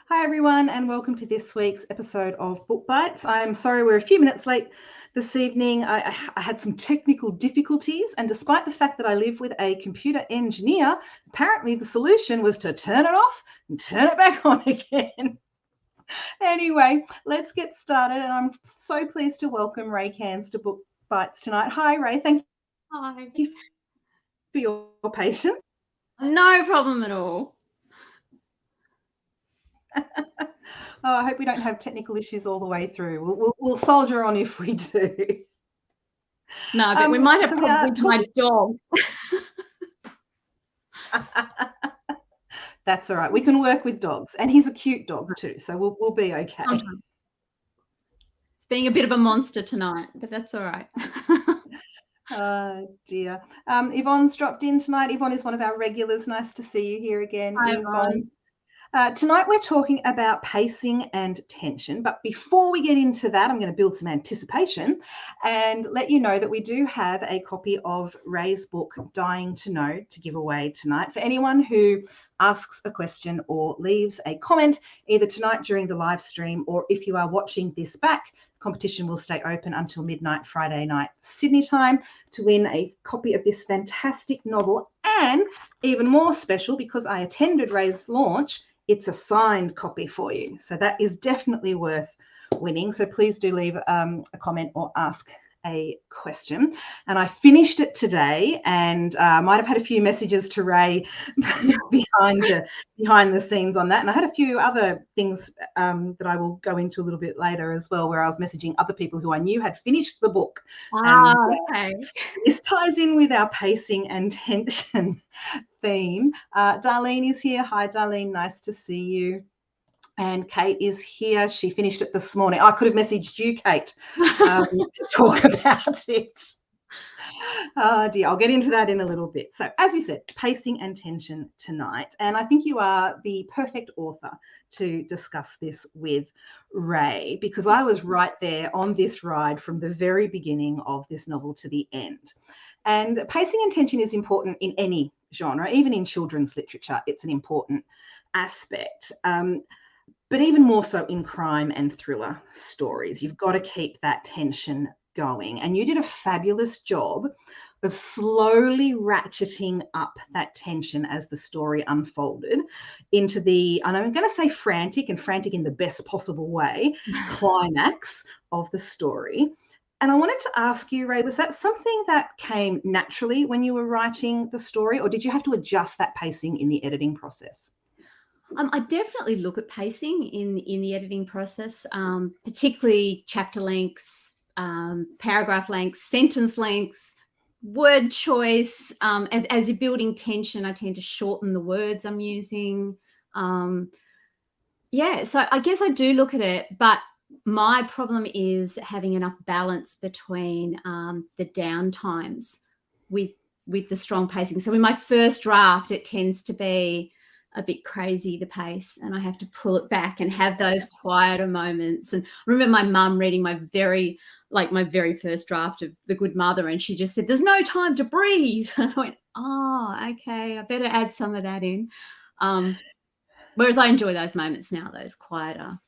Hi everyone, and welcome to this week's episode of Book Bites. I'm sorry we're a few minutes late this evening. I had some technical difficulties, and despite the fact that I live with a computer engineer, apparently the solution was to turn it off and turn it back on again. Anyway, let's get started, and I'm so pleased to welcome Rae Cairns to Book Bites tonight. Hi Rae, thank Hi. you for your patience. No problem at all. I hope we don't have technical issues all the way through. We'll soldier on if we do. No, but we might have problems with my dog. That's all right. We can work with dogs, and he's a cute dog too, so we'll be okay. Sometimes. It's being a bit of a monster tonight, but that's all right. Oh dear. Yvonne's dropped in tonight. Yvonne is one of our regulars. Nice to see you here again, Hi, Yvonne. Tonight we're talking about pacing and tension, but before we get into that, I'm going to build some anticipation and let you know that we do have a copy of Rae's book, Dying to Know, to give away tonight for anyone who asks a question or leaves a comment either tonight during the live stream, or if you are watching this back, competition will stay open until midnight Friday night Sydney time to win a copy of this fantastic novel. And even more special, because I attended Rae's launch, it's a signed copy for you. So that is definitely worth winning. So please do leave a comment or ask a question. And I finished it today, and might have had a few messages to Rae behind the scenes on that. And I had a few other things that I will go into a little bit later as well, where I was messaging other people who I knew had finished the book. Okay. This ties in with our pacing and tension theme. Darlene is here. Hi, Darlene. Nice to see you. And Kate is here. She finished it this morning. I could have messaged you, Kate, to talk about it. Oh dear, I'll get into that in a little bit. So as we said, pacing and tension tonight. And I think you are the perfect author to discuss this with, Rae, because I was right there on this ride from the very beginning of this novel to the end. And pacing and tension is important in any genre, even in children's literature. It's an important aspect. But even more so in crime and thriller stories, you've got to keep that tension going. And you did a fabulous job of slowly ratcheting up that tension as the story unfolded into the, and I'm going to say frantic, and frantic in the best possible way, climax of the story. And I wanted to ask you, Rae, was that something that came naturally when you were writing the story, or did you have to adjust that pacing in the editing process? I definitely look at pacing in the editing process, particularly chapter lengths, paragraph lengths, sentence lengths, word choice. As you're building tension, I tend to shorten the words I'm using. Yeah, so I guess I do look at it, but my problem is having enough balance between the down times with the strong pacing. So in my first draft, it tends to be a bit crazy, the pace, and I have to pull it back and have those quieter moments. And I remember my mum reading my very first draft of The Good Mother, and she just said, "There's no time to breathe." And I went, "Oh, okay, I better add some of that in." Whereas I enjoy those moments now, those quieter.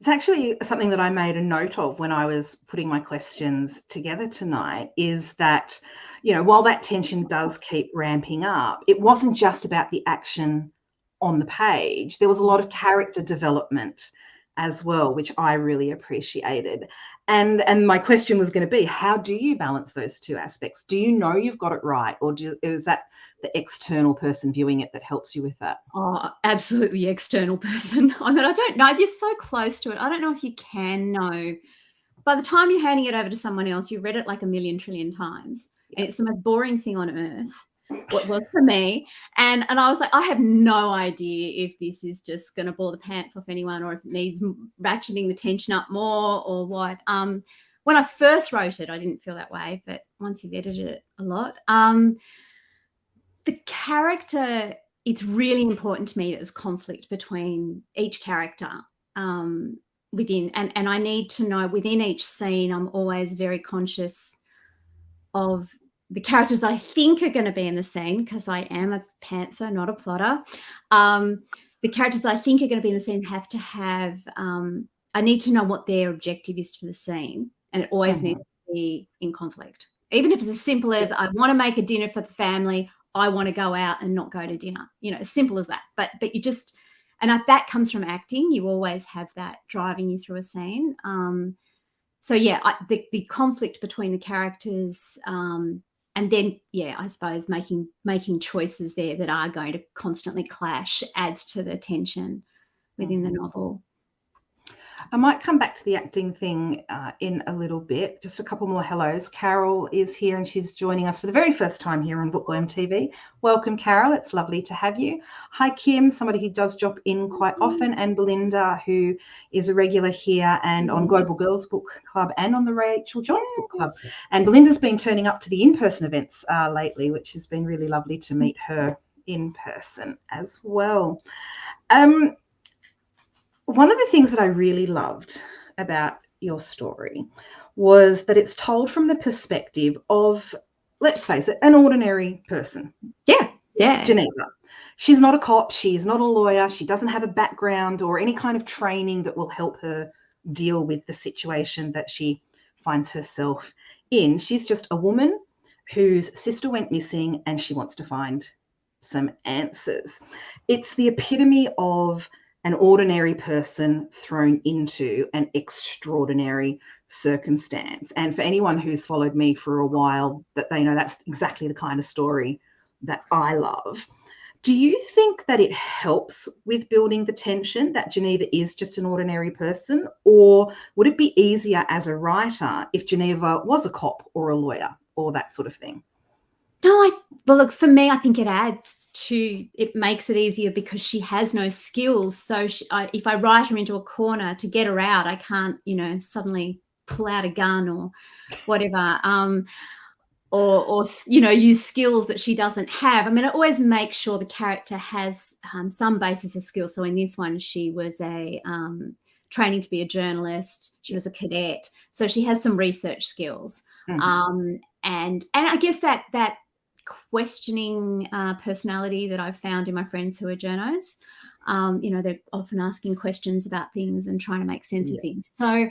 It's actually something that I made a note of when I was putting my questions together tonight, is that, while that tension does keep ramping up, it wasn't just about the action on the page. There was a lot of character development as well, which I really appreciated. And my question was going to be, how do you balance those two aspects? Do you know you've got it right, or is that the external person viewing it that helps you with that? Oh, absolutely external person. I mean, I don't know. You're so close to it. I don't know if you can know. By the time you're handing it over to someone else, you've read it like a million trillion times. Yep. And it's the most boring thing on earth. What was for me. And I was like, I have no idea if this is just going to bore the pants off anyone, or if it needs ratcheting the tension up more, or what. When I first wrote it, I didn't feel that way. But once you've edited it a lot, the character, it's really important to me that there's conflict between each character within, and I need to know within each scene, I'm always very conscious of the characters that I think are going to be in the scene, because I am a pantser, not a plotter. the characters that I think are going to be in the scene have to have, I need to know what their objective is for the scene, and it always needs to be in conflict. Even if it's as simple as I want to make a dinner for the family, I want to go out and not go to dinner, as simple as that. But you just, and that comes from acting. You always have that driving you through a scene. So yeah, the conflict between the characters, and then I suppose making choices there that are going to constantly clash adds to the tension within the novel. I might come back to the acting thing in a little bit. Just a couple more hellos. Carol is here and she's joining us for the very first time here on Bookworm TV. Welcome, Carol. It's lovely to have you. Hi, Kim, somebody who does drop in quite often, and Belinda, who is a regular here and on Global Girls Book Club and on the Rachel Johns Book Club. And Belinda's been turning up to the in-person events lately, which has been really lovely to meet her in person as well. One of the things that I really loved about your story was that it's told from the perspective of, let's face it, an ordinary person. Yeah. Geneva. She's not a cop. She's not a lawyer. She doesn't have a background or any kind of training that will help her deal with the situation that she finds herself in. She's just a woman whose sister went missing and she wants to find some answers. It's the epitome of an ordinary person thrown into an extraordinary circumstance. And for anyone who's followed me for a while, that they know that's exactly the kind of story that I love. Do you think that it helps with building the tension that Geneva is just an ordinary person? Or would it be easier as a writer if Geneva was a cop or a lawyer or that sort of thing? No, well, look, for me, I think it makes it easier because she has no skills. So if I write her into a corner to get her out, I can't, suddenly pull out a gun or whatever, or use skills that she doesn't have. I mean, I always make sure the character has some basis of skill. So in this one, she was training to be a journalist. She was a cadet, so she has some research skills. And I guess that questioning personality that I've found in my friends who are journos, they're often asking questions about things and trying to make sense of things. So,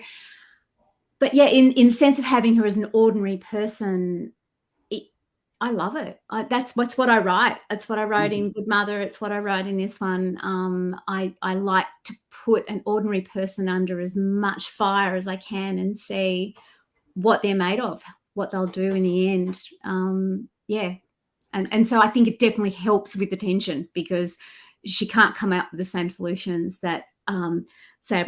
but yeah, in sense of having her as an ordinary person, I love it. That's what I write. That's what I wrote in Good Mother. It's what I wrote in this one. I like to put an ordinary person under as much fire as I can and see what they're made of, what they'll do in the end. And so I think it definitely helps with the tension because she can't come out with the same solutions that, say,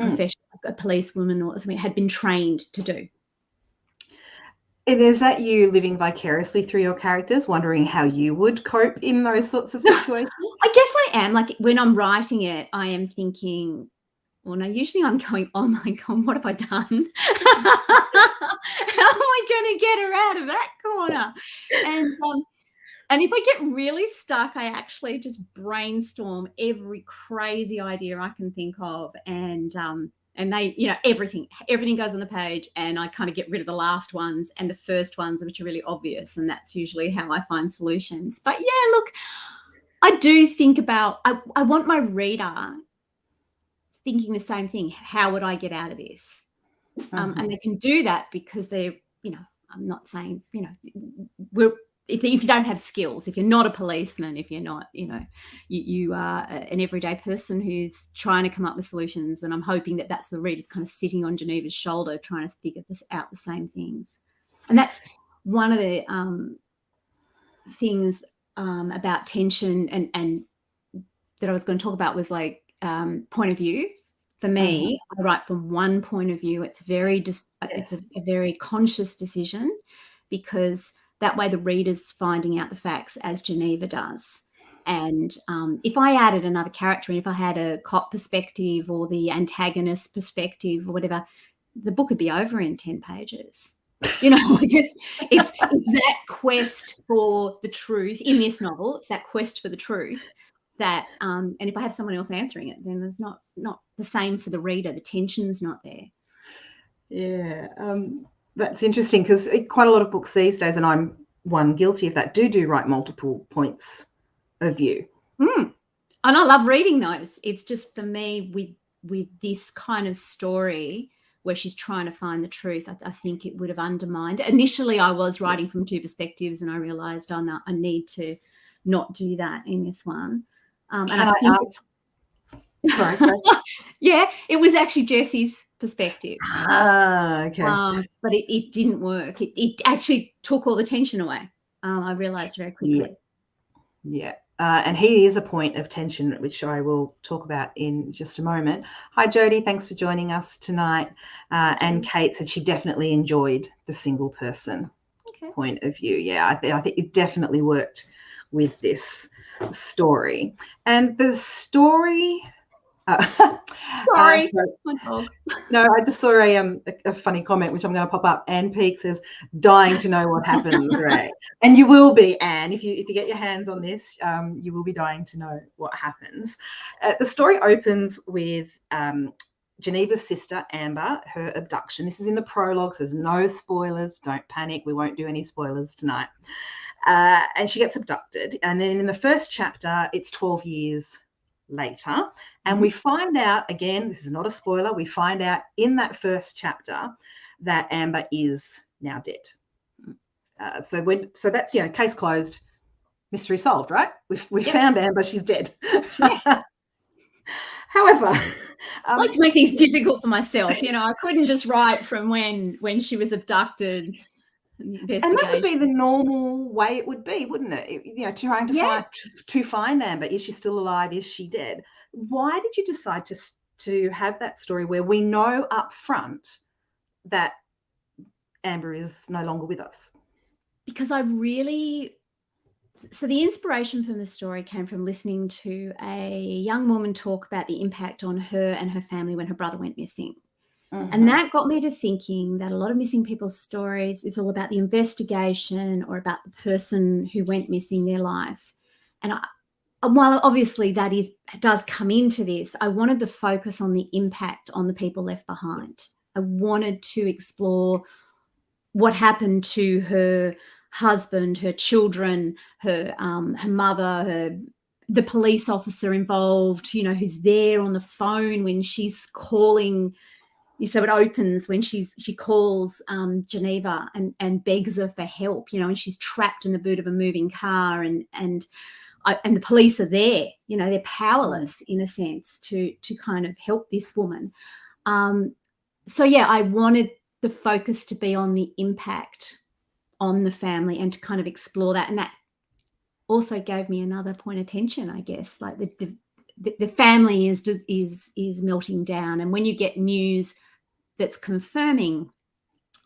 a policewoman or something had been trained to do. And is that you living vicariously through your characters, wondering how you would cope in those sorts of situations? I guess I am. Like when I'm writing it, I am thinking, well, no, usually I'm going, oh my God, what have I done? How am I going to get her out of that corner? And if I get really stuck, I actually just brainstorm every crazy idea I can think of, and they, everything goes on the page, and I kind of get rid of the last ones and the first ones, which are really obvious, and that's usually how I find solutions. But yeah, look, I do think about, I want my reader thinking the same thing. How would I get out of this? And they can do that because they're, I'm not saying, if you don't have skills, if you're not a policeman, if you're not, you are an everyday person who's trying to come up with solutions. And I'm hoping that that's the reader's kind of sitting on Geneva's shoulder trying to figure out the same things. And that's one of the things about tension and that I was going to talk about was like point of view. For me, I write from one point of view. It's it's a very conscious decision because that way the reader's finding out the facts as Geneva does. And if I added another character, and if I had a cop perspective or the antagonist perspective or whatever, the book would be over in 10 pages. It's that quest for the truth in this novel. It's that quest for the truth that, and if I have someone else answering it, then there's not the same for the reader. The tension's not there. Yeah. That's interesting because quite a lot of books these days, and I'm one guilty of that, do write multiple points of view. And I love reading those. It's just for me with this kind of story where she's trying to find the truth, I think it would have undermined. Initially, I was writing from two perspectives, and I realised, oh no, I need to not do that in this one. And Can I I think, ask? Sorry. yeah, it was actually Jessie's perspective. Okay. But it didn't work. It actually took all the tension away. I realised very quickly. Yeah. And he is a point of tension, which I will talk about in just a moment. Hi, Jodie. Thanks for joining us tonight. And Kate said she definitely enjoyed the single person point of view. Yeah, I think it definitely worked with this story. And the story... Sorry, my dog. No, I just saw a funny comment, which I'm going to pop up. Anne Peake says, dying to know what happens, Rae. And you will be, Anne. If you get your hands on this, you will be dying to know what happens. The story opens with Geneva's sister, Amber, her abduction. This is in the prologue. So there's no spoilers. Don't panic. We won't do any spoilers tonight. And she gets abducted. And then in the first chapter, it's 12 years later, and we find out, again, this is not a spoiler, we find out in that first chapter that Amber is now dead. So that's, case closed, mystery solved, right? We found Amber, she's dead. Yeah. However, I like to make things difficult for myself. I couldn't just write from when she was abducted. And that would be the normal way it would be, wouldn't it? Trying to find Amber. Is she still alive? Is she dead? Why did you decide to have that story where we know up front that Amber is no longer with us? Because so the inspiration from the story came from listening to a young woman talk about the impact on her and her family when her brother went missing. And that got me to thinking that a lot of missing people's stories is all about the investigation or about the person who went missing, their life. And while obviously that does come into this, I wanted to focus on the impact on the people left behind. I wanted to explore what happened to her husband, her children, her mother, the police officer involved, who's there on the phone when she's calling. So it opens when she calls Geneva and begs her for help, and she's trapped in the boot of a moving car, and the police are there, they're powerless in a sense to kind of help this woman. So yeah, I wanted the focus to be on the impact on the family and to kind of explore that, and that also gave me another point of tension, I guess, like the family is melting down, and when you get news that's confirming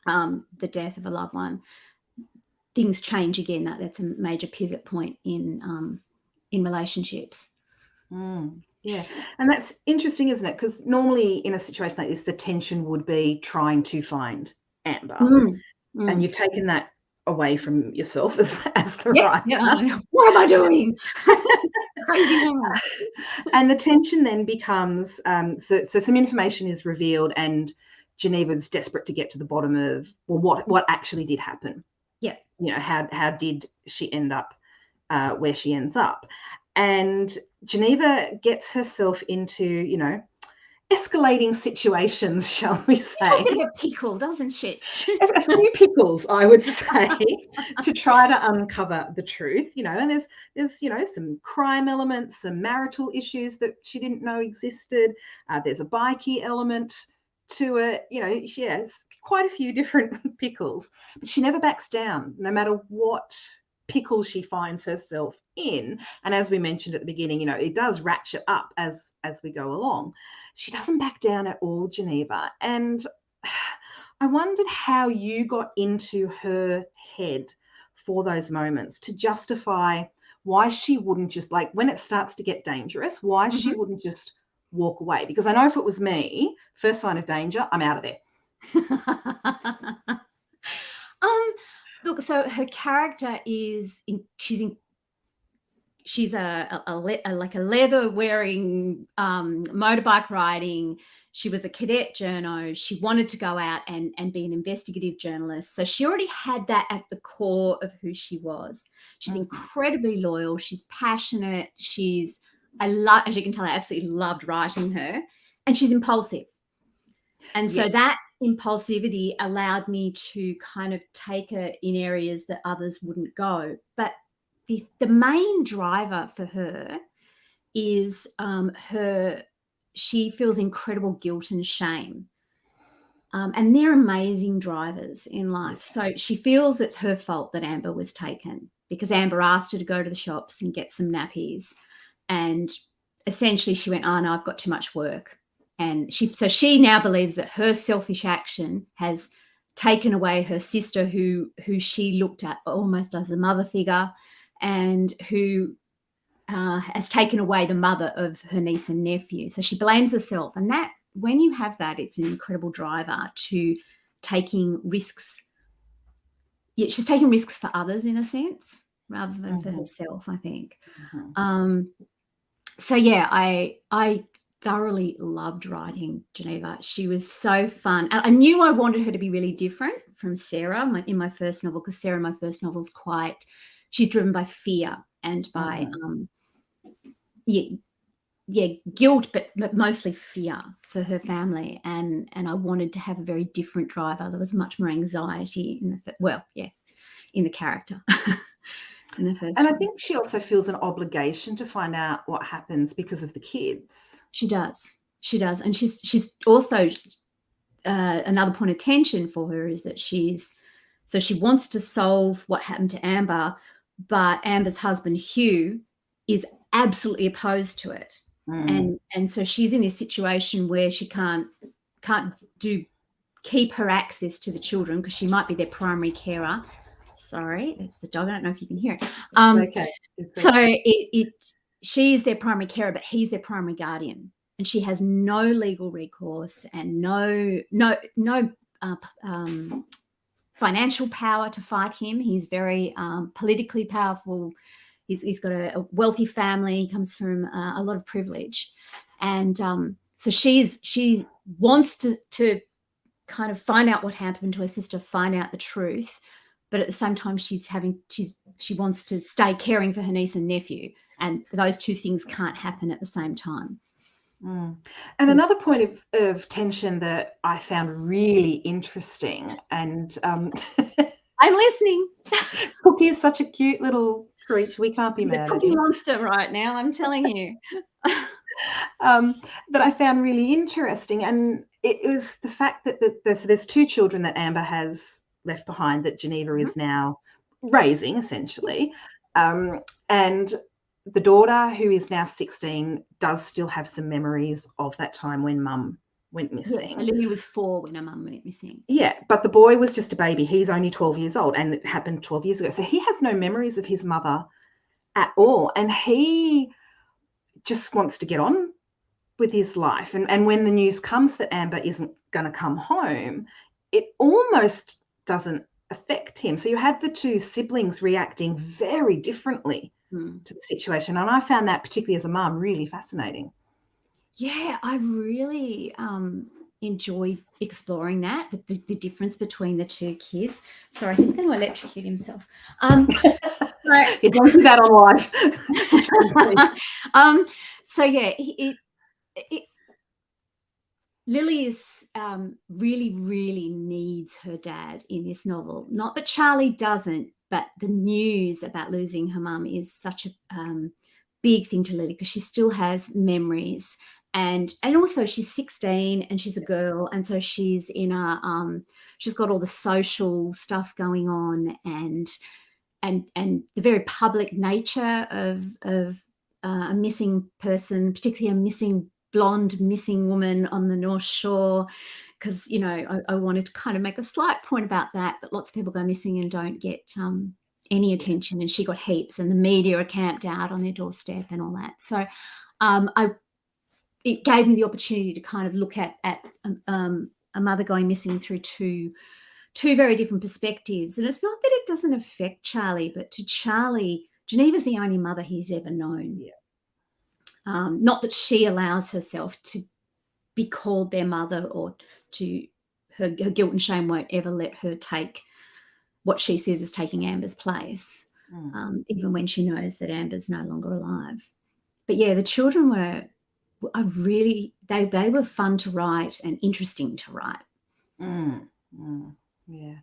the death of a loved one, things change again. That's a major pivot point in relationships. Yeah, and that's interesting, isn't it? Because normally in a situation like this, the tension would be trying to find Amber, and you've taken that away from yourself as the writer. Yeah. What am I doing? Crazy woman. And the tension then becomes so some information is revealed, and Geneva's desperate to get to the bottom of what actually did happen. Yeah. How did she end up where she ends up? And Geneva gets herself into, escalating situations, shall we say. A bit of a pickle, doesn't she? A few pickles, I would say, to try to uncover the truth, and there's some crime elements, some marital issues that she didn't know existed. There's a bikie element to it, she has quite a few different pickles, but she never backs down, no matter what pickle she finds herself in. And as we mentioned at the beginning, it does ratchet up as we go along. She doesn't back down at all, Geneva. And I wondered how you got into her head for those moments to justify why she wouldn't just, like, when it starts to get dangerous, why she wouldn't just walk away. Because I know if it was me, first sign of danger, I'm out of there. Look, so her character she's a leather wearing, motorbike riding. She was a cadet journo. She wanted to go out and be an investigative journalist. So she already had that at the core of who she was. She's incredibly loyal. She's passionate. She's as you can tell, I absolutely loved writing her, and she's impulsive. And so that impulsivity allowed me to kind of take her in areas that others wouldn't go. But the main driver for her is she feels incredible guilt and shame. And they're amazing drivers in life. So she feels that's her fault that Amber was taken, because Amber asked her to go to the shops and get some nappies. And essentially she went, oh no, I've got too much work. And she now believes that her selfish action has taken away her sister, who she looked at almost as a mother figure, and who has taken away the mother of her niece and nephew. So she blames herself. And that, when you have that, it's an incredible driver to taking risks. Yeah, she's taking risks for others in a sense, rather than for herself, I think. So yeah, I thoroughly loved writing Geneva. She was so fun. I knew I wanted her to be really different from Sarah in my first novel, because Sarah in my first novel is she's driven by fear and by guilt, but mostly fear for her family, and I wanted to have a very different driver. There was much more anxiety in the character. In the first and one. I think she also feels an obligation to find out what happens because of the kids. She does, and she's also another point of tension for her is that she wants to solve what happened to Amber, but Amber's husband Hugh is absolutely opposed to it. And so she's in this situation where she can't keep her access to the children, because she might be their primary carer. Sorry, it's the dog. I don't know if you can hear it. Okay. So she is their primary carer, but he's their primary guardian, and she has no legal recourse and no financial power to fight him. He's very politically powerful. He's got a wealthy family. He comes from a lot of privilege, and so she wants to kind of find out what happened to her sister, find out the truth, but at the same time she wants to stay caring for her niece and nephew, and those two things can't happen at the same time. And another point of tension that I found really interesting, and I'm listening. Cookie is such a cute little creature. We can't be mad at him. Cookie monster right now, I'm telling you. That I found really interesting, and it was the fact that there's two children that Amber has left behind that Geneva is now raising, essentially, and the daughter, who is now 16, does still have some memories of that time when Mum went missing. Yes, Lily was 4 when her mum went missing. Yeah, but the boy was just a baby. He's only 12 years old, and it happened 12 years ago. So he has no memories of his mother at all, and he just wants to get on with his life. And when the news comes that Amber isn't going to come home, it almost doesn't affect him. So you have the two siblings reacting very differently to the situation. And I found that, particularly as a mum, really fascinating. Yeah, I really enjoyed exploring that, the difference between the two kids. Sorry, he's going to electrocute himself. You don't do that on live. So yeah, Lily is really, really needs her dad in this novel. Not that Charlie doesn't, but the news about losing her mum is such a big thing to Lily, because she still has memories. And also she's 16 and she's a girl, and so she's in she's got all the social stuff going on, and the very public nature of a missing person, particularly a missing woman on the North Shore, because I wanted to kind of make a slight point about that lots of people go missing and don't get any attention, and she got heaps, and the media are camped out on their doorstep and all that. So it gave me the opportunity to kind of look at a mother going missing through two very different perspectives. And it's not that it doesn't affect Charlie, but to Charlie, Geneva's the only mother he's ever known. Yeah. Not that she allows herself to be called their mother, or to her guilt and shame won't ever let her take what she says is taking Amber's place, even when she knows that Amber's no longer alive. yeah, the children were they were fun to write and interesting to write. Yeah.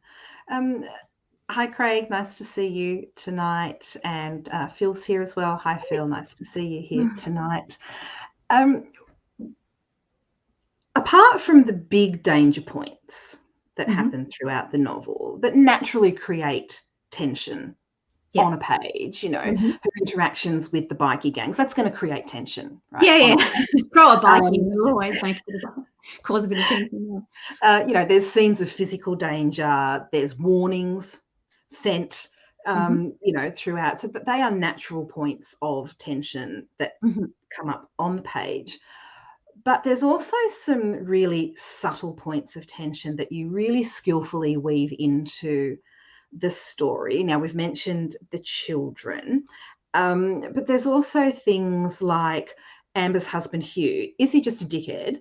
Hi, Craig. Nice to see you tonight. And Phil's here as well. Hi, Phil. Nice to see you here tonight. Apart from the big danger points that happen throughout the novel that naturally create tension on a page, her interactions with the bikie gangs, that's going to create tension, right? Yeah. Throw a bikie will always cause a bit of tension. There's scenes of physical danger, there's warnings sent, throughout. So they are natural points of tension that come up on the page. But there's also some really subtle points of tension that you really skillfully weave into the story. Now, we've mentioned the children, but there's also things like Amber's husband, Hugh. Is he just a dickhead,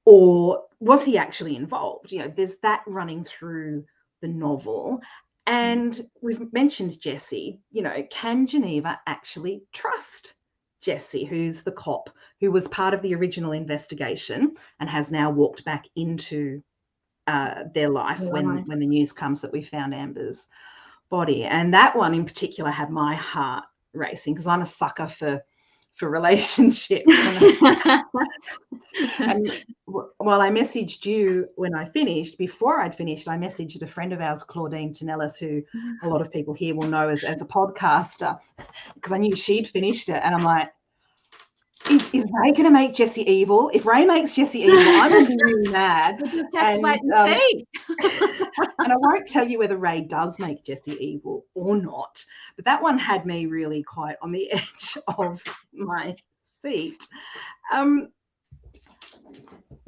or was he actually involved? There's that running through the novel. And we've mentioned Jessie. Can Geneva actually trust Jessie, who's the cop who was part of the original investigation and has now walked back into their life when the news comes that we found Amber's body? And that one in particular had my heart racing, because I'm a sucker for relationships. And while I messaged you when I finished, before I'd finished, I messaged a friend of ours, Claudine Tonellis, who a lot of people here will know as a podcaster, because I knew she'd finished it. And I'm like, is Rae going to make Jessie evil? If Rae makes Jessie evil, I'm going to be really mad. We'll just have to wait and see. And I won't tell you whether Rae does make Jessie evil or not, but that one had me really quite on the edge of my seat.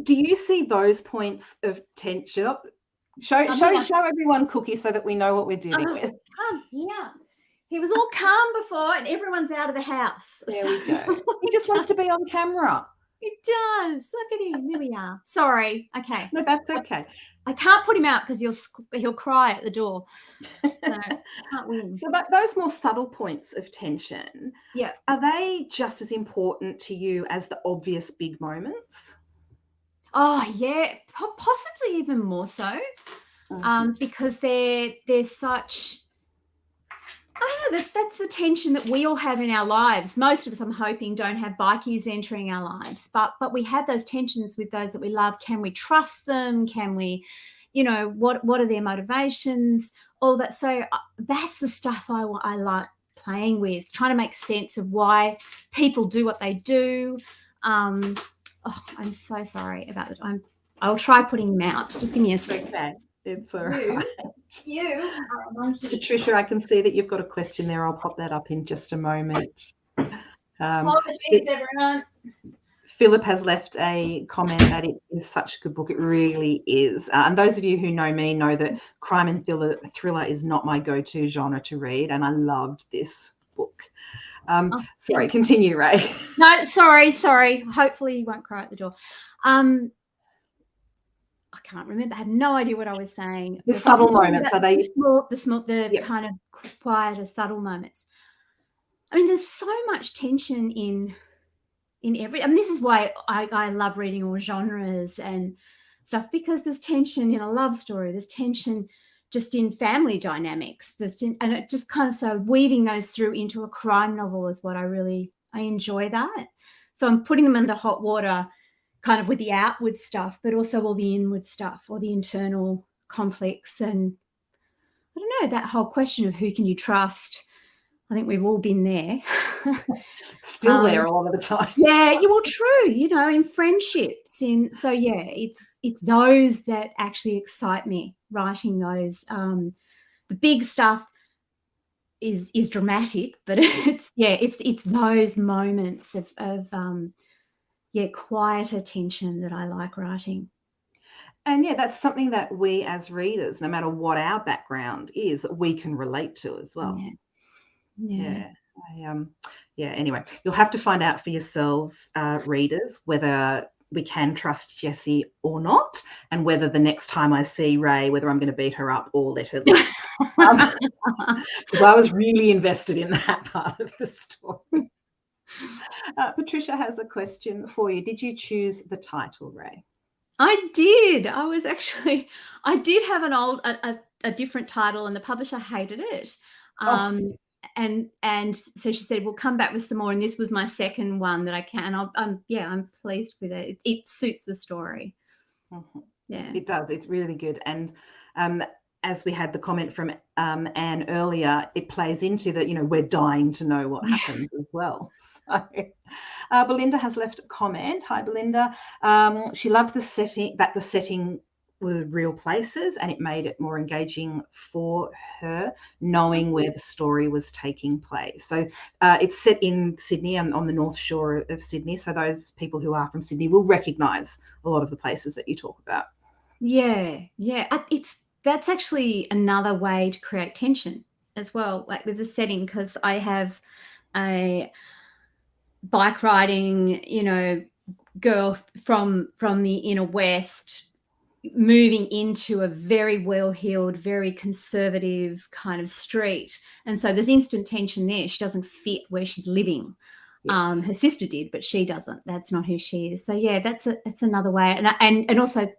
Do you see those points of tension? Show everyone Cookie so that we know what we're dealing with. Come here. He was all calm before, and everyone's out of the house. There we go. He just wants to be on camera. He does. Look at him. Here we are. Sorry. Okay. No, that's okay. I can't put him out because he'll cry at the door. So I can't win. So those more subtle points of tension, are they just as important to you as the obvious big moments? Oh yeah, possibly even more so, because they're such. I don't know, that's the tension that we all have in our lives. Most of us, I'm hoping, don't have bikies entering our lives, but we have those tensions with those that we love. Can we trust them? Can we, what are their motivations? All that. So that's the stuff I like playing with, trying to make sense of why people do what they do. I'm so sorry about it. I'll try putting him out. Just give me a second. Okay. It's all right. You are a monkey. Patricia, I can see that you've got a question there. I'll pop that up in just a moment. Apologies, everyone. Philip has left a comment that it is such a good book. It really is. And those of you who know me know that crime and thriller is not my go-to genre to read, and I loved this book. Sorry, continue, Rae. No, sorry. Hopefully you won't cry at the door. I can't remember. I have no idea what I was saying. The subtle moments, are they? The kind of quieter, subtle moments. I mean, there's so much tension in every. I mean, this is why I love reading all genres and stuff, because there's tension in a love story. There's tension just in family dynamics. And it just kind of, so weaving those through into a crime novel is what I enjoy that. So I'm putting them under hot water, kind of with the outward stuff, but also all the inward stuff, or the internal conflicts. And I don't know, that whole question of who can you trust. I think we've all been there. Still there a lot of the time. Yeah, well, true, in friendships. It's those that actually excite me, writing those. The big stuff is dramatic, but it's those moments of quieter tension that I like writing. And that's something that we as readers, no matter what our background is, that we can relate to as well. Anyway, you'll have to find out for yourselves, readers, whether we can trust Jessie or not, and whether the next time I see Rae, whether I'm going to beat her up or let her live. Because I was really invested in that part of the story. Patricia has a question for you. Did you choose the title, Rae? I did. I did have a different title, and the publisher hated it. Oh. And so she said, "We'll come back with some more." And this was my second one that I can. I'm pleased with it. It suits the story. Mm-hmm. Yeah, it does. It's really good. And as we had the comment from Anne earlier, it plays into that, we're dying to know what happens as well. So Belinda has left a comment. Hi, Belinda. She loved the setting were real places, and it made it more engaging for her, knowing where the story was taking place. So it's set in Sydney, on the North Shore of Sydney. So those people who are from Sydney will recognise a lot of the places that you talk about. Yeah. That's actually another way to create tension as well, like with the setting, because I have a bike riding, girl from the inner west moving into a very well-heeled, very conservative kind of street. And so there's instant tension there. She doesn't fit where she's living. Yes. Her sister did, but she doesn't. That's not who she is. So yeah, that's another way. And also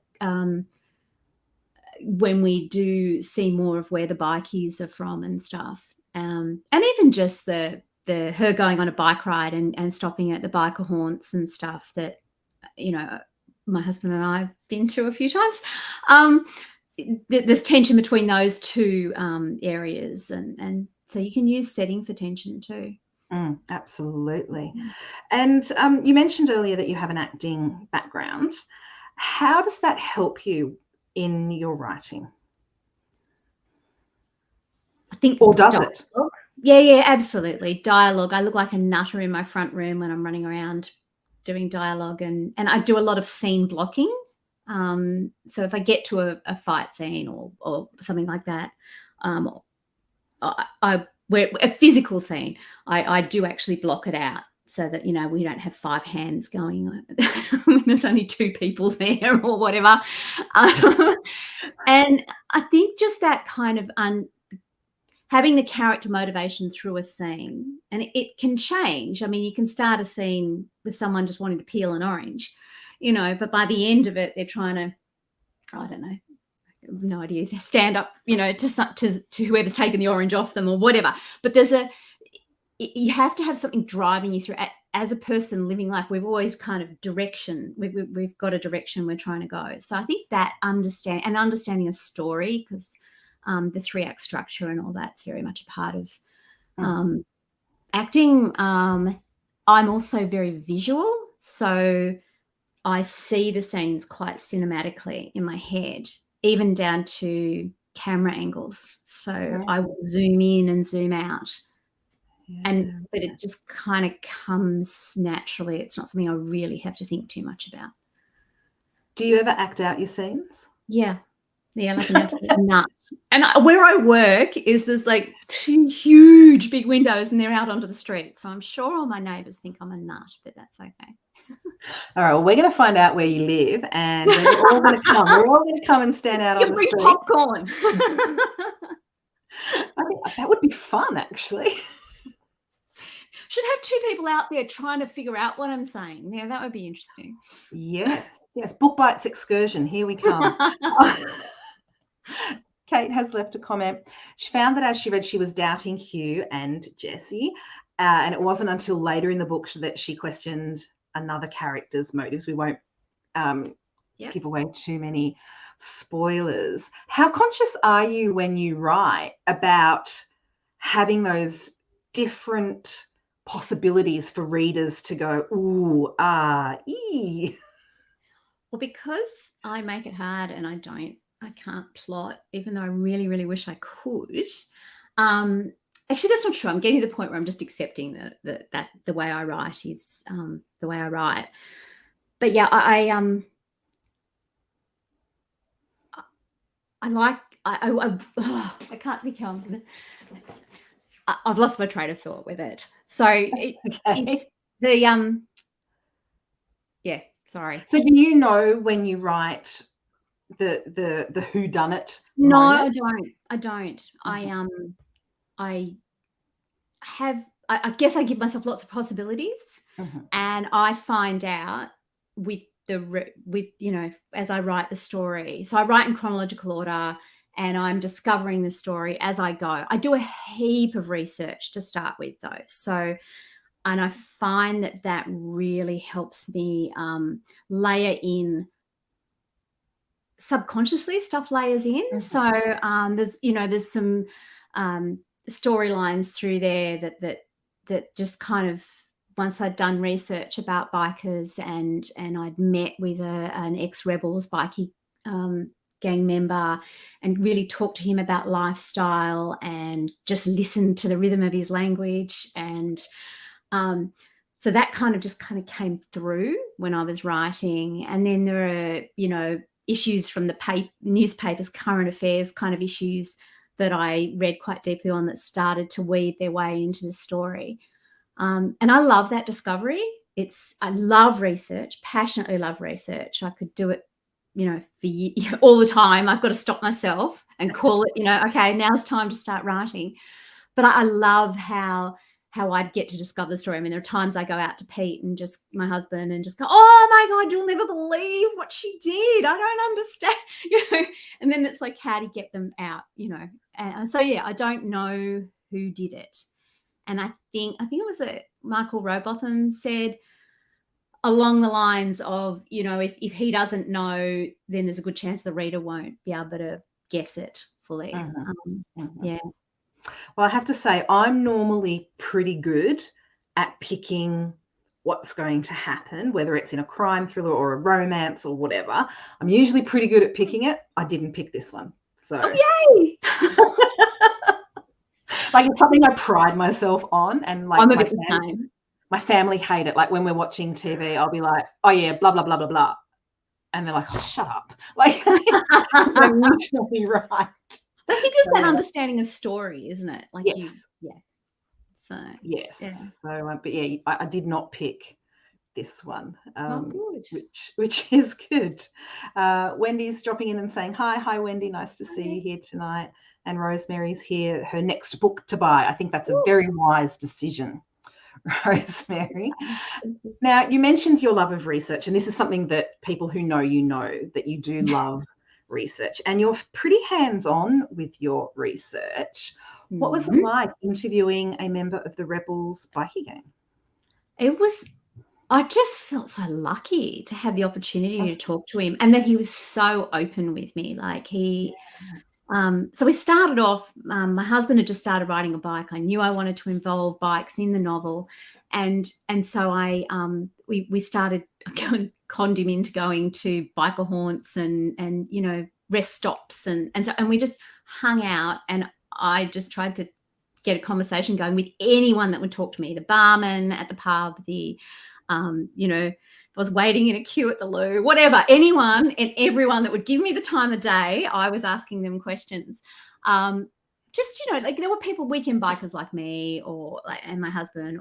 when we do see more of where the bikies are from and stuff, and even just the her going on a bike ride and stopping at the biker haunts and stuff that my husband and I have been to a few times. There's tension between those two areas, and so you can use setting for tension too. Absolutely. And you mentioned earlier that you have an acting background. How does that help you in your writing? I think, or does it? Yeah, absolutely. Dialogue. I look like a nutter in my front room when I'm running around doing dialogue, and I do a lot of scene blocking. So if I get to a fight scene or something like that, where a physical scene, I do actually block it out so that we don't have 5 hands going when there's only 2 people there or whatever. And I think just that kind of having the character motivation through a scene, and it can change. I mean, you can start a scene with someone just wanting to peel an orange, but by the end of it, they're trying to, I don't know, no idea, stand up, to whoever's taken the orange off them or whatever. But you have to have something driving you through. As a person living life, we've always kind of direction. We've got a direction we're trying to go. So I think that understanding a story, because the 3-act structure and all that's very much a part of acting. I'm also very visual, so I see the scenes quite cinematically in my head, even down to camera angles. So I will zoom in and zoom out. But it just kind of comes naturally. It's not something I really have to think too much about. Do you ever act out your scenes? Yeah, like an absolute nut. And where I work there's like 2 huge big windows, and they're out onto the street. So I'm sure all my neighbours think I'm a nut, but that's okay. All right, well, we're going to find out where you live, and we're all going to come. We're all going to come and stand out on the street. Popcorn. I think that would be fun, actually. Should have 2 people out there trying to figure out what I'm saying. Yeah, that would be interesting. Yes. Book Bites excursion. Here we come. Kate has left a comment. She found that as she read, she was doubting Hugh and Jessie, and it wasn't until later in the book that she questioned another character's motives. We won't give away too many spoilers. How conscious are you when you write about having those different possibilities for readers to go, ooh, ee? Well, because I make it hard and I can't plot, even though I really, really wish I could. Actually, that's not true. I'm getting to the point where I'm just accepting that the way I write is the way I write. But yeah, I can't become. I've lost my train of thought with it. So it's the yeah. Sorry. So do you know when you write the whodunit? No, moment? I don't. I have I guess I give myself lots of possibilities, and I find out with as I write the story. So I write in chronological order, and I'm discovering the story as I go. I do a heap of research to start with, though. So, and I find that really helps me layer in subconsciously. Stuff layers in. So there's some storylines through there that just kind of, once I'd done research about bikers and I'd met with an ex-Rebels bikie gang member and really talked to him about lifestyle and just listened to the rhythm of his language. And so that kind of came through when I was writing. And then there are, issues from the newspapers, current affairs kind of issues that I read quite deeply on that started to weave their way into the story. And I love that discovery. I love research, passionately love research. I could do it, for all the time. I've got to stop myself and call it, okay, now's time to start writing. But I love how I'd get to discover the story. I mean, there are times I go out to Pete and just my husband and just go, oh my God, you'll never believe what she did. I don't understand, and then it's like, how do you get them out, And so, yeah, I don't know who did it. And I think it was Michael Robotham said along the lines of, if he doesn't know, then there's a good chance the reader won't be able to guess it fully. Yeah. Well, I have to say, I'm normally pretty good at picking what's going to happen, whether it's in a crime thriller or a romance or whatever. I'm usually pretty good at picking it. I didn't pick this one. So, oh, yay! Like, it's something I pride myself on, and like I'm a bit the same. My family hate it. Like, when we're watching TV, I'll be like, oh yeah, blah, blah, blah, blah, blah. And they're like, oh, shut up. Like, they're usually right. I think it's that understanding of story, isn't it? Like, yes. So yes. Yeah. So, but yeah, I did not pick this one. Good. Which is good. Wendy's dropping in and saying hi, Wendy. Nice to see you here tonight. And Rosemary's here. Her next book to buy. I think that's a very wise decision, Rosemary. Now, you mentioned your love of research, and this is something that people who know you know, that you do love research, and you're pretty hands-on with your research. What was it like interviewing a member of the Rebels bikie gang? I just felt so lucky to have the opportunity to talk to him, and that he was so open with me. Like, so we started off, my husband had just started riding a bike. I knew I wanted to involve bikes in the novel. And so we started, conned him into going to biker haunts and rest stops. And we just hung out, and I just tried to get a conversation going with anyone that would talk to me, the barman at the pub, I was waiting in a queue at the loo, whatever, anyone and everyone that would give me the time of day, I was asking them questions. Like, there were people, weekend bikers like me and my husband,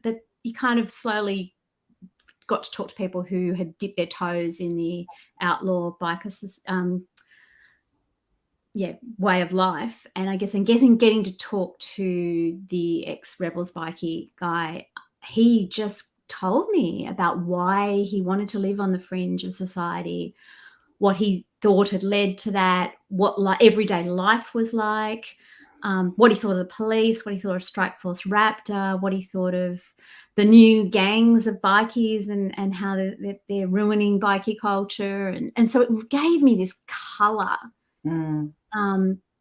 but you kind of slowly got to talk to people who had dipped their toes in the outlaw bikers, way of life. And I guess getting to talk to the ex-Rebels bikie guy, he just told me about why he wanted to live on the fringe of society, what he thought had led to that, what everyday life was like, what he thought of the police, what he thought of Strikeforce Raptor, what he thought of the new gangs of bikies and how they're ruining bikie culture. And so it gave me this colour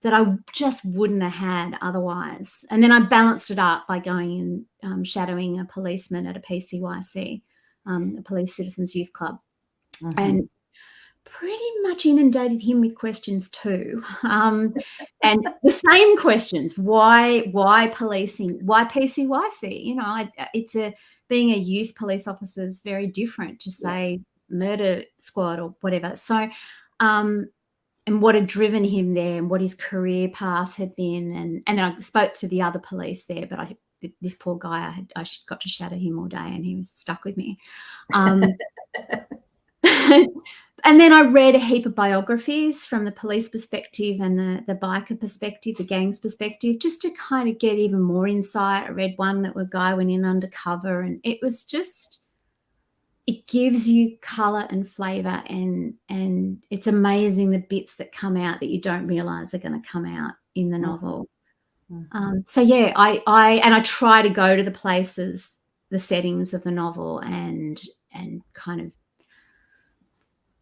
that I just wouldn't have had otherwise. And then I balanced it up by going and shadowing a policeman at a PCYC, a Police Citizens Youth Club, and pretty much inundated him with questions too. And the same questions: why policing? Why PCYC? Being a youth police officer is very different to, say, murder squad or whatever. So, and what had driven him there, and what his career path had been, and then I spoke to the other police there, but this poor guy, I got to shadow him all day, and he was stuck with me. And then I read a heap of biographies from the police perspective and the biker perspective, the gangs perspective, just to kind of get even more insight. I read one that a guy went in undercover, and it was just, it gives you color and flavor, and it's amazing the bits that come out that you don't realize are going to come out in the novel. So yeah, I try to go to the places, the settings of the novel, and kind of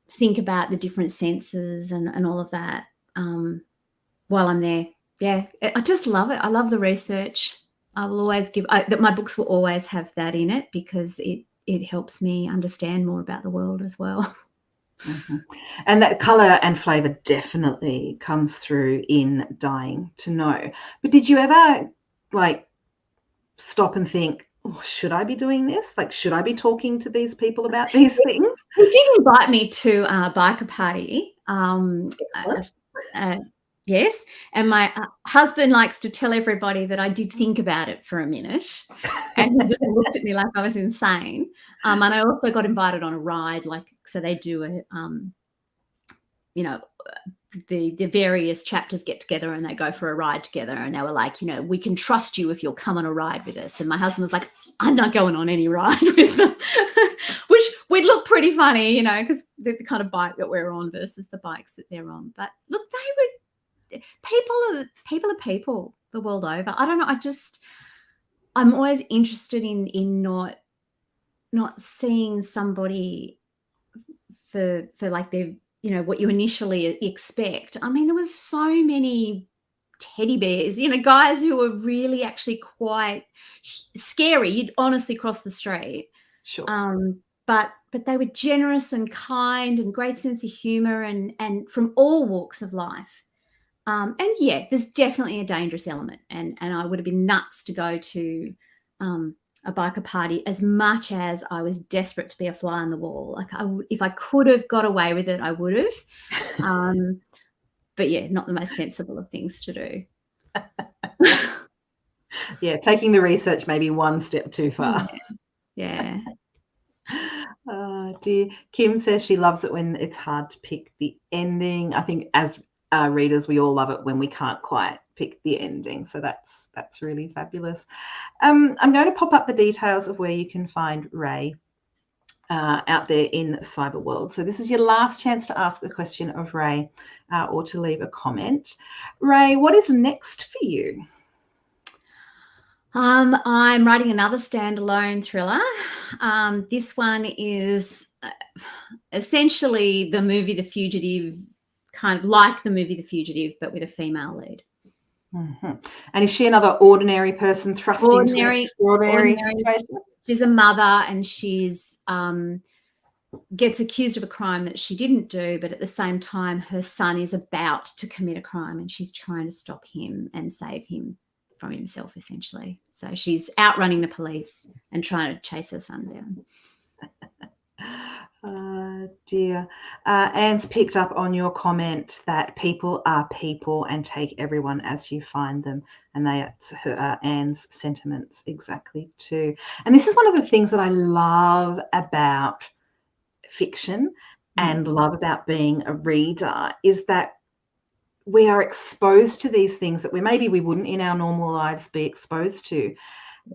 think about the different senses and all of that while I'm there. Yeah, I just love it. I love the research. I will always that my books will always have that in it, because it helps me understand more about the world as well. And that colour and flavour definitely comes through in Dying to Know. But did you ever stop and think, oh, should I be doing this? Should I be talking to these people about these things? He did invite me to a biker party. Yes, and my husband likes to tell everybody that I did think about it for a minute, and he just looked at me like I was insane. And I also got invited on a ride, so they do a, the various chapters get together and they go for a ride together, and they were like, we can trust you if you'll come on a ride with us. And my husband was like, I'm not going on any ride with them, which would look pretty funny, because they're the kind of bike that we're on versus the bikes that they're on. But look, people are people the world over. I don't know. I'm always interested in not seeing somebody for like their, what you initially expect. I mean, there was so many teddy bears, guys who were really actually quite scary. You'd honestly cross the street. Sure. But they were generous and kind and great sense of humor, and from all walks of life. And yeah, there's definitely a dangerous element, and I would have been nuts to go to a biker party, as much as I was desperate to be a fly on the wall. If I could have got away with it, I would have. But yeah, not the most sensible of things to do. Yeah, taking the research maybe one step too far. Yeah. Oh dear. Kim says she loves it when it's hard to pick the ending. I think as readers, we all love it when we can't quite pick the ending. So that's really fabulous. I'm going to pop up the details of where you can find Rae out there in the cyber world. So this is your last chance to ask a question of Rae or to leave a comment. Rae, what is next for you? I'm writing another standalone thriller. This one is essentially the movie The Fugitive, kind of like the movie The Fugitive, but with a female lead. And is she another ordinary person thrust into an extraordinary situation? She's a mother, and she's gets accused of a crime that she didn't do, but at the same time her son is about to commit a crime, and she's trying to stop him and save him from himself, essentially. So she's outrunning the police and trying to chase her son down. Dear. Anne's picked up on your comment that people are people and take everyone as you find them. And that's Anne's sentiments exactly too. And this is one of the things that I love about fiction and love about being a reader, is that we are exposed to these things that maybe we wouldn't in our normal lives be exposed to.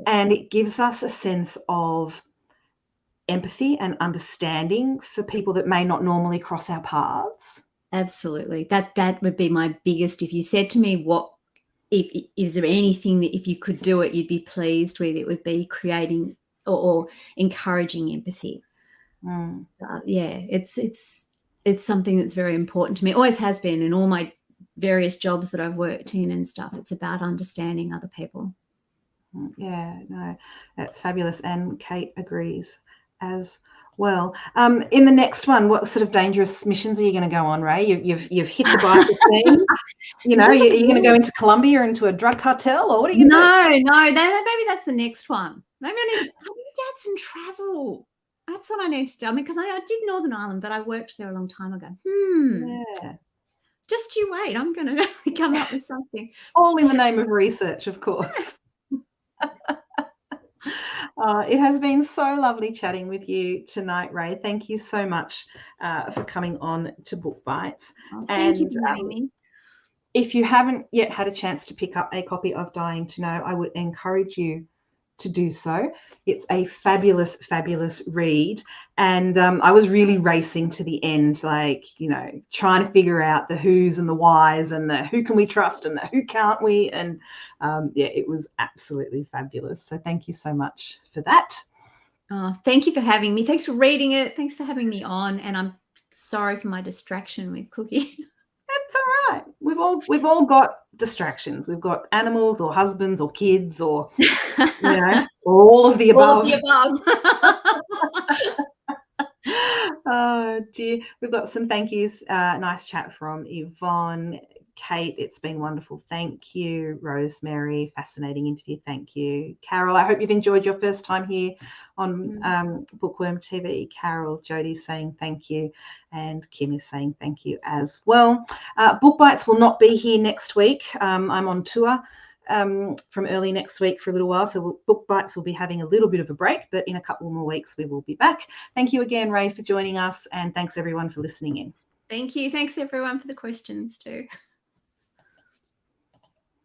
And it gives us a sense of empathy and understanding for people that may not normally cross our paths. Absolutely. That would be my biggest, if you said to me, is there anything that if you could do it, you'd be pleased with, it would be creating or encouraging empathy. Yeah, it's something that's very important to me. It always has been in all my various jobs that I've worked in and stuff. It's about understanding other people. Yeah, no, that's fabulous. And Kate agrees as well. In the next one, what sort of dangerous missions are you going to go on, Rae? You've hit the biker scene. You're going to go into Colombia or into a drug cartel, or what are you going to do? No, maybe that's the next one. Maybe I need to get some travel. That's what I need to do. I mean, because I did Northern Ireland, but I worked there a long time ago. Yeah. Just you wait. I'm going to come up with something. All in the name of research, of course. It has been so lovely chatting with you tonight, Rae. Thank you so much for coming on to Book Bites. Oh, thank you And for having me. if you haven't yet had a chance to pick up a copy of Dying to Know, I would encourage you to do so. It's a fabulous, fabulous read. And I was really racing to the end, like, you know, trying to figure out the who's and the whys and the who can we trust and the who can't we. And yeah, it was absolutely fabulous. So thank you so much for that. Oh, thank you for having me. Thanks for reading it. Thanks for having me on. And I'm sorry for my distraction with Cookie. That's all right. We've all got distractions. We've got animals or husbands or kids or, you know, all of the above. All of the above. Oh dear. We've got some thank yous. Nice chat from Yvonne. Kate, it's been wonderful. Thank you. Rosemary, fascinating interview. Thank you. Carol, I hope you've enjoyed your first time here on Bookworm TV. Carol, Jody's saying thank you. And Kim is saying thank you as well. Book Bites will not be here next week. I'm on tour from early next week for a little while. So Book Bites will be having a little bit of a break, but in a couple more weeks, we will be back. Thank you again, Rae, for joining us. And thanks everyone for listening in. Thank you. Thanks everyone for the questions too.